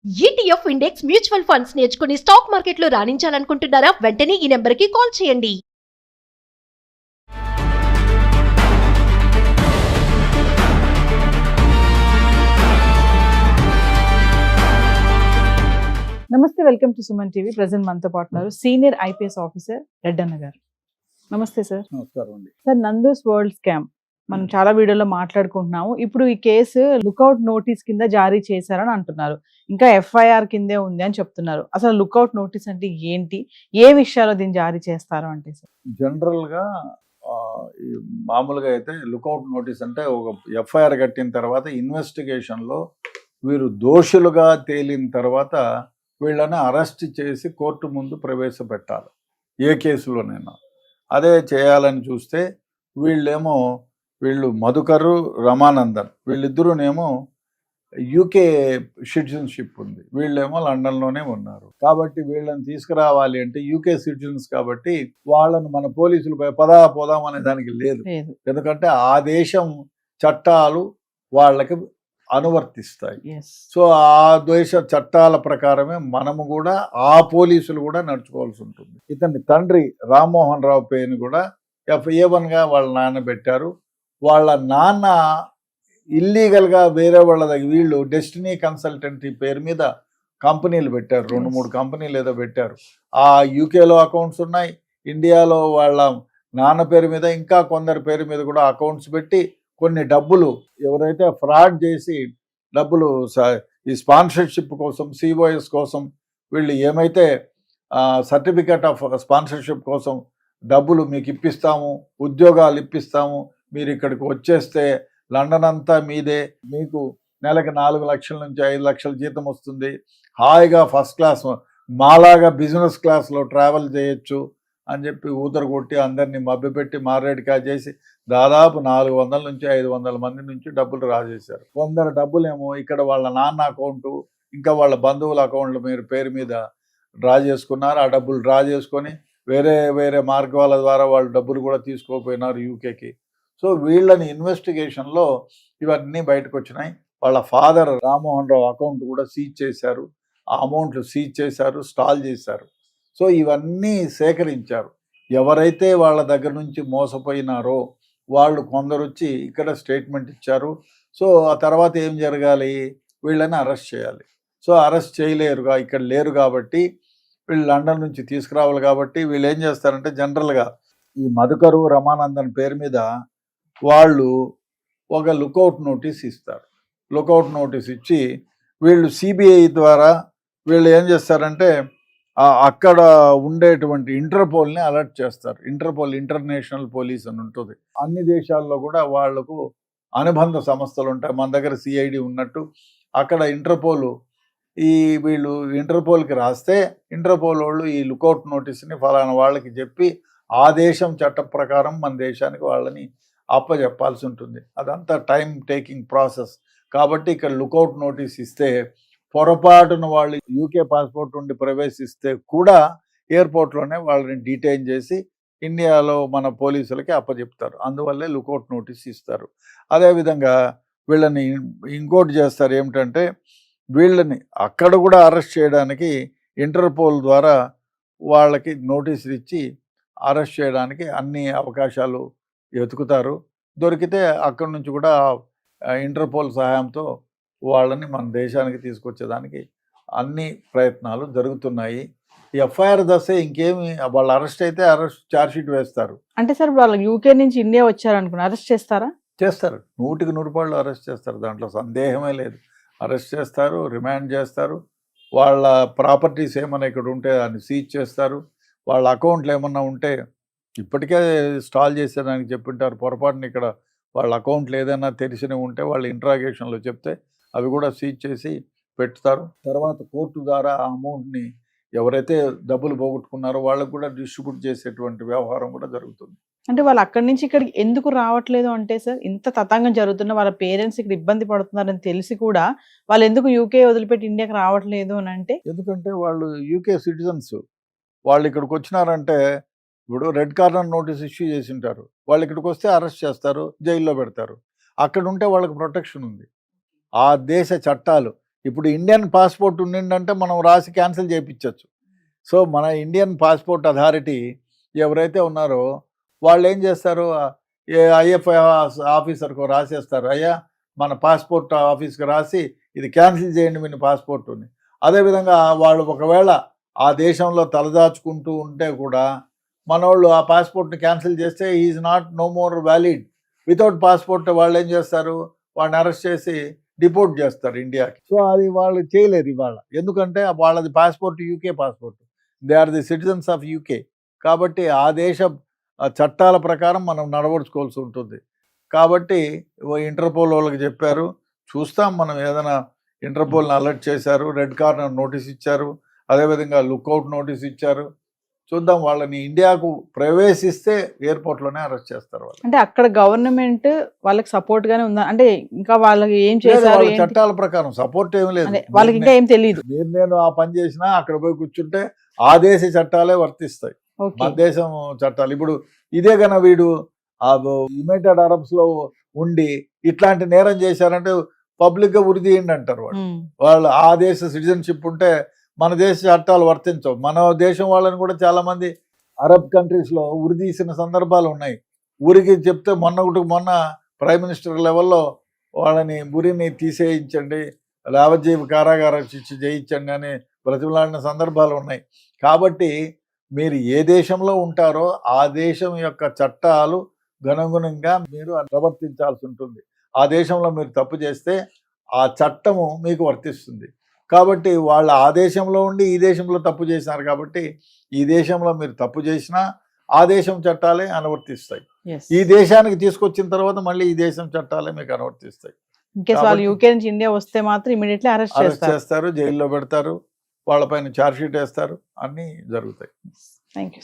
ETF index mutual funds నేర్చుకుని stock మార్కెట్లో రాణించాలనుకుంటున్నారా? వెంటనే ఈ నెంబర్కి కాల్ చేయండి. నమస్తే, welcome to Suman TV. Present మనతో పాటు సీనియర్ ఐపీఎస్ ఆఫీసర్ రెడ్డన్న గారు. నమస్తే సార్. నమస్కారం అండి. సార్, నందూస్ వరల్డ్ స్కామ్ మనం చాలా వీడియోలో మాట్లాడుకుంటున్నాము. ఇప్పుడు ఈ కేసు లుకౌట్ నోటీస్ కింద జారీ చేశారని అంటున్నారు. ఇంకా ఎఫ్ఐఆర్ కిందే ఉంది అని చెప్తున్నారు. అసలు లుకౌట్ నోటీస్ అంటే ఏంటి, ఏ విషయాల్లో దీన్ని జారీ చేస్తారు అంటే సార్? జనరల్ గా మామూలుగా అయితే లుకౌట్ నోటీస్ అంటే ఒక ఎఫ్ఐఆర్ కట్టిన తర్వాత ఇన్వెస్టిగేషన్ లో వీరు దోషులుగా తేలిన తర్వాత వీళ్ళని అరెస్ట్ చేసి కోర్టు ముందు ప్రవేశపెట్టాలి, ఏ కేసులోనైనా. అదే చేయాలని చూస్తే వీళ్ళు మధుకరు, రమానందన్ వీళ్ళిద్దరూనేమో యూకే సిటిజన్షిప్ ఉంది, వీళ్ళేమో లండన్లోనే ఉన్నారు. కాబట్టి వీళ్ళని తీసుకురావాలి అంటే యూకే సిటిజన్స్ కాబట్టి వాళ్ళను మన పోలీసులు పోదాం అనే దానికి లేదు. ఎందుకంటే ఆ దేశం చట్టాలు వాళ్ళకి అనువర్తిస్తాయి. సో ఆ దేశ చట్టాల ప్రకారమే మనము కూడా, ఆ పోలీసులు కూడా నడుచుకోవాల్సి ఉంటుంది. ఇతని తండ్రి రామ్మోహన్ రావు పేరుని కూడా FA1గా వాళ్ళ నాన్న పెట్టారు. వాళ్ళ నాన్న ఇల్లీగల్గా వేరే వాళ్ళ దగ్గర వీళ్ళు డెస్టినీ కన్సల్టెంటీ పేరు మీద కంపెనీలు పెట్టారు, 2-3 కంపెనీలు ఏదో పెట్టారు. ఆ యూకేలో అకౌంట్స్ ఉన్నాయి, ఇండియాలో వాళ్ళ నాన్న పేరు మీద ఇంకా కొందరి పేరు మీద కూడా అకౌంట్స్ పెట్టి కొన్ని డబ్బులు ఎవరైతే ఫ్రాడ్ చేసి డబ్బులు ఈ స్పాన్సర్షిప్ కోసం, COS కోసం వీళ్ళు ఏమైతే సర్టిఫికేట్ ఆఫ్ స్పాన్సర్షిప్ కోసం డబ్బులు మీకు ఇప్పిస్తాము, ఉద్యోగాలు ఇప్పిస్తాము, మీరు ఇక్కడికి వచ్చేస్తే లండన్ అంతా మీదే, మీకు నెలకు 4 లక్షల నుంచి 5 లక్షల జీతం వస్తుంది, హాయిగా ఫస్ట్ క్లాస్ మాలాగా బిజినెస్ క్లాస్లో ట్రావెల్ చేయొచ్చు అని చెప్పి ఊదర కొట్టి అందరినీ మభ్యపెట్టి మారేడుకాయ చేసి దాదాపు 400 నుంచి 500 మంది నుంచి డబ్బులు రాజేశారు. కొందరు డబ్బులేమో ఇక్కడ వాళ్ళ నాన్న అకౌంటు, ఇంకా వాళ్ళ బంధువుల అకౌంట్ల పేరు మీద డ్రా చేసుకున్నారు. ఆ డబ్బులు డ్రా చేసుకొని వేరే మార్గాల ద్వారా వాళ్ళు డబ్బులు కూడా తీసుకోపోయినారు యూకేకి. సో వీళ్ళని ఇన్వెస్టిగేషన్లో ఇవన్నీ బయటకు వచ్చినాయి. వాళ్ళ ఫాదర్ రామ్మోహన్ రావు అకౌంట్ కూడా సీజ్ చేశారు, ఆ అమౌంట్లు సీజ్ చేశారు, స్టాల్ చేశారు. సో ఇవన్నీ సేకరించారు. ఎవరైతే వాళ్ళ దగ్గర నుంచి మోసపోయినారో వాళ్ళు కొందరు వచ్చి ఇక్కడ స్టేట్మెంట్ ఇచ్చారు. సో ఆ తర్వాత ఏం జరగాలి, వీళ్ళని అరెస్ట్ చేయాలి. సో అరెస్ట్ చేయలేరుగా, ఇక్కడ లేరు కాబట్టి వీళ్ళు లండన్ నుంచి తీసుకురావాలి. కాబట్టి వీళ్ళు ఏం చేస్తారంటే జనరల్గా ఈ మధుకరు, రమానందన్ పేరు మీద వాళ్ళు ఒక లుకౌట్ నోటీస్ ఇస్తారు. లుకౌట్ నోటీస్ ఇచ్చి వీళ్ళు CBI ద్వారా వీళ్ళు ఏం చేస్తారంటే అక్కడ ఉండేటువంటి ఇంటర్పోల్ని అలర్ట్ చేస్తారు. ఇంటర్పోల్, ఇంటర్నేషనల్ పోలీస్ అని ఉంటుంది. అన్ని దేశాల్లో కూడా వాళ్లకు అనుబంధ సంస్థలు ఉంటాయి. మన దగ్గర CID ఉన్నట్టు అక్కడ ఇంటర్పోల్, వీళ్ళు ఇంటర్పోల్కి రాస్తే ఇంటర్పోల్ వాళ్ళు ఈ లుకౌట్ నోటీస్ని ఫలానా వాళ్ళకి చెప్పి ఆ దేశం చట్ట ప్రకారం మన దేశానికి వాళ్ళని అప్పచెప్పాల్సి ఉంటుంది. అదంతా టైం టేకింగ్ ప్రాసెస్. కాబట్టి ఇక్కడ లుకౌట్ నోటీస్ ఇస్తే పొరపాటున వాళ్ళు యూకే పాస్పోర్ట్ ఉండి ప్రవేశిస్తే కూడా ఎయిర్పోర్ట్లోనే వాళ్ళని డీటైన్ చేసి ఇండియాలో మన పోలీసులకి అప్పచెప్తారు. అందువల్లే లుకౌట్ నోటీస్ ఇస్తారు. అదేవిధంగా వీళ్ళని ఇంకోటి చేస్తారు, ఏమిటంటే వీళ్ళని అక్కడ కూడా అరెస్ట్ చేయడానికి ఇంటర్పోల్ ద్వారా వాళ్ళకి నోటీసులు ఇచ్చి అరెస్ట్ చేయడానికి అన్ని అవకాశాలు వెతుకుతారు. దొరికితే అక్కడి నుంచి కూడా ఇంటర్పోల్ సహాయంతో వాళ్ళని మన దేశానికి తీసుకొచ్చేదానికి అన్ని ప్రయత్నాలు జరుగుతున్నాయి. ఎఫ్ఐఆర్ దశ ఇంకేమి, వాళ్ళు అరెస్ట్ అయితే అరెస్ట్ ఛార్జ్షీట్ వేస్తారు. అంటే సార్ వాళ్ళు యూకే నుంచి ఇండియా వచ్చారనుకున్నా అరెస్ట్ చేస్తారా? చేస్తారు, 100% అరెస్ట్ చేస్తారు, దాంట్లో సందేహమే లేదు. అరెస్ట్ చేస్తారు, రిమాండ్ చేస్తారు. వాళ్ళ ప్రాపర్టీస్ ఏమైనా ఇక్కడ ఉంటే దాన్ని సీజ్ చేస్తారు. వాళ్ళ అకౌంట్లు ఏమన్నా ఉంటే ఇప్పటికే స్టాల్ చేసేదానికి చెప్పింటారు. పొరపాటున ఇక్కడ వాళ్ళ అకౌంట్లు ఏదైనా తెలిసినవి ఉంటే వాళ్ళు ఇంట్రాగేషన్లో చెప్తే అవి కూడా సీజ్ చేసి పెడతారు. తర్వాత కోర్టు ద్వారా ఆ అమౌంట్ని ఎవరైతే డబ్బులు పోగొట్టుకున్నారో వాళ్ళకు కూడా డిస్ట్రిబ్యూట్ చేసేటువంటి వ్యవహారం కూడా జరుగుతుంది. అంటే వాళ్ళు అక్కడి నుంచి ఇక్కడికి ఎందుకు రావట్లేదు అంటే సార్, ఇంత తతంగం జరుగుతున్న వాళ్ళ పేరెంట్స్ ఇక్కడ ఇబ్బంది పడుతున్నారని తెలిసి కూడా వాళ్ళు ఎందుకు యూకే వదిలిపెట్టి ఇండియాకి రావట్లేదు అని అంటే, ఎందుకంటే వాళ్ళు యూకే సిటిజన్స్, వాళ్ళు ఇక్కడికి వచ్చినారంటే ఇప్పుడు రెడ్ కార్నర్ నోటీస్ ఇష్యూ చేసి ఉంటారు, వాళ్ళు ఇక్కడికి వస్తే అరెస్ట్ చేస్తారు, జైల్లో పెడతారు. అక్కడ ఉంటే వాళ్ళకి ప్రొటెక్షన్ ఉంది. ఆ దేశ చట్టాలు ఇప్పుడు ఇండియన్ పాస్పోర్ట్ ఉండిందంటే మనం రాసి క్యాన్సిల్ చేయించవచ్చు. సో మన ఇండియన్ పాస్పోర్ట్ అథారిటీ ఎవరైతే ఉన్నారో వాళ్ళు ఏం చేస్తారు, ఐఎఫ్ఐ ఆఫీసర్కు రాసేస్తారు, అయ్యా మన పాస్పోర్ట్ ఆఫీస్కి రాసి ఇది క్యాన్సిల్ చేయండి మీ పాస్పోర్టుని. అదేవిధంగా వాళ్ళు ఒకవేళ ఆ దేశంలో తలదాచుకుంటూ ఉంటే కూడా మనోళ్ళు ఆ పాస్పోర్ట్ని క్యాన్సిల్ చేస్తే is not no more valid. Without passport వాళ్ళు ఏం చేస్తారు, వాడిని అరెస్ట్ చేసి డిపోర్ట్ చేస్తారు ఇండియాకి. సో అది వాళ్ళు చేయలేరు ఇవాళ, ఎందుకంటే వాళ్ళది passport UK passport, they are the citizens of UK. కాబట్టి ఆ దేశ చట్టాల ప్రకారం మనం నడవడుచుకోవాల్సి ఉంటుంది. కాబట్టి ఇంటర్పోల్ వాళ్ళకి చెప్పారు, చూస్తాం మనం ఏదైనా. ఇంటర్పోల్ని అలర్ట్ చేశారు, రెడ్ కార్నర్ నోటీస్ ఇచ్చారు, అదేవిధంగా లుక్అవుట్ నోటీస్ ఇచ్చారు. చూద్దాం, వాళ్ళని ఇండియాకు ప్రవేశిస్తే ఎయిర్పోర్ట్లోనే అరెస్ట్ చేస్తారు వాళ్ళు. అంటే అక్కడ గవర్నమెంట్ వాళ్ళకి సపోర్ట్ గానే ఉందా, అంటే ఇంకా వాళ్ళకి ఏం లేదు, చేశారు వాళ్ళ ఏంటి? చట్టాల ప్రకారం సపోర్ట్ ఏమి లేదు. అదే, వాళ్ళకి ఇంకా ఏం తెలియదు. నేను ఆ పని చేసినా అక్కడ పోయి కూర్చుంటే ఆ దేశ చట్టాలే వర్తిస్తాయి, ఓకే, మన దేశం చట్టాలు. ఇప్పుడు ఇదే కన్నా వీడు ఆ యునైటెడ్ అరబ్స్ లో ఉండి ఇట్లాంటి నేరం చేశారంటే పబ్లిక్ గా ఉరి తీయండి అంటారు వాళ్ళు. వాళ్ళు ఆ దేశ సిటిజన్షిప్ ఉంటే మన దేశ చట్టాలు వర్తించవు. మన దేశం వాళ్ళని కూడా చాలా మంది అరబ్ కంట్రీస్ లో ఉరి తీసిన సందర్భాలు ఉన్నాయి. ఊరికి చెప్తే మొన్న ప్రైమ్ మినిస్టర్ లెవెల్లో వాళ్ళని ఉరిని తీసేయించండి, యావజ్జీవ కారాగార శిక్ష చేయించండి అని బ్రతిమలాడిన సందర్భాలు ఉన్నాయి. కాబట్టి మీరు ఏ దేశంలో ఉంటారో ఆ దేశం యొక్క చట్టాలు గణగుణంగా మీరు ప్రవర్తించాల్సి ఉంటుంది. ఆ దేశంలో మీరు తప్పు చేస్తే ఆ చట్టము మీకు వర్తిస్తుంది. కాబట్టి వాళ్ళు ఆ దేశంలో ఉండి ఈ దేశంలో తప్పు చేసినారు కాబట్టి ఈ దేశంలో మీరు తప్పు చేసినా ఆ దేశం చట్టాలే అనువర్తిస్తాయి. ఈ దేశానికి తీసుకొచ్చిన తర్వాత మళ్ళీ ఈ దేశం చట్టాలే మీకు అనువర్తిస్తాయి. ఇన్కేస్ వాళ్ళు యూకే నుంచి ఇండియా వస్తే మాత్రం ఇమీడియట్లీ అరెస్ట్ చేస్తారు, జైల్లో పెడతారు, వాళ్ళపైన ఛార్జ్ షీట్ వేస్తారు, అన్నీ జరుగుతాయి. Thank you.